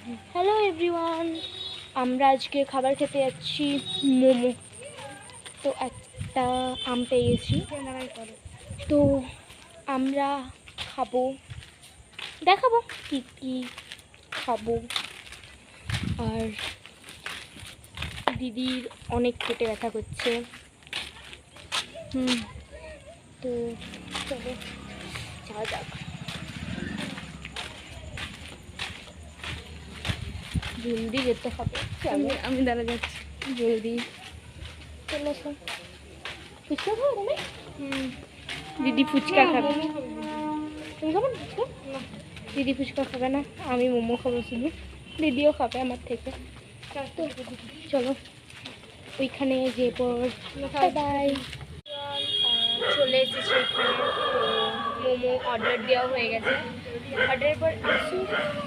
Hello everyone, আমরা আজকে খাবার খেতে যাচ্ছি মোমো। তো একটা আম পেয়ে গেছি, তো আমরা খাবো, দেখাবো কী কী খাবো। আর দিদির অনেক পেটে ব্যথা করছে। তো চলো যাওয়া যাক। জলদি যেতে হবে, আমি দাঁড়া যাচ্ছি। জলদি চলো। ফুচকা খাবো তুমি? দিদি ফুচকা খাবে। তুমি খাবে না ফুচকা? দিদি ফুচকা খাবে না, আমি মোমো খাবো শুধু। দিদিও খাবে আমার থেকে। তো চলো ওইখানে যে পর বাই। চলে এসেছি এখানে, তো মোমো অর্ডার দেওয়া হয়ে গেছে। অর্ডারের পর আসি,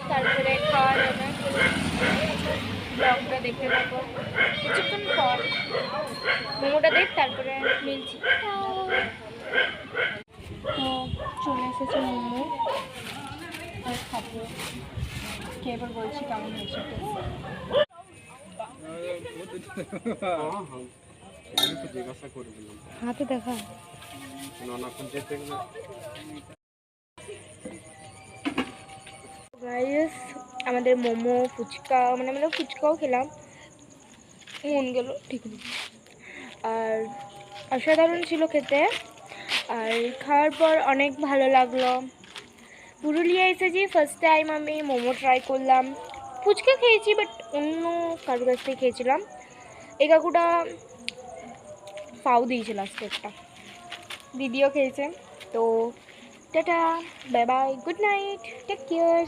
তারপরে খাওয়া যাবে। ব্লগটা দেখতে থাকো, কিছুক্ষণ পর মোমোটা দেখ তারপরে মিলছি। তো চলে এসেছে মোমো, আর খাবো। কে এবার বলছি কেমন হয়েছে। হাতে দেখা গাইস, আমাদের মোমো ফুচকা, মানে আমরা ফুচকাও খেলাম, মন গেল ঠিক নেই। আর অসাধারণ ছিল খেতে, আর খাওয়ার পর অনেক ভালো লাগলো। পুরুলিয়া এসেছি, ফার্স্ট টাইম আমি মোমো ট্রাই করলাম। ফুচকা খেয়েছি, বাট অন্য কারোর কাছ থেকে খেয়েছিলাম। এই কাকুটা পাও দিয়েছে লাস্টে একটা, দিদিও খেয়েছে। তো টাটা, bye bye, good night, take care.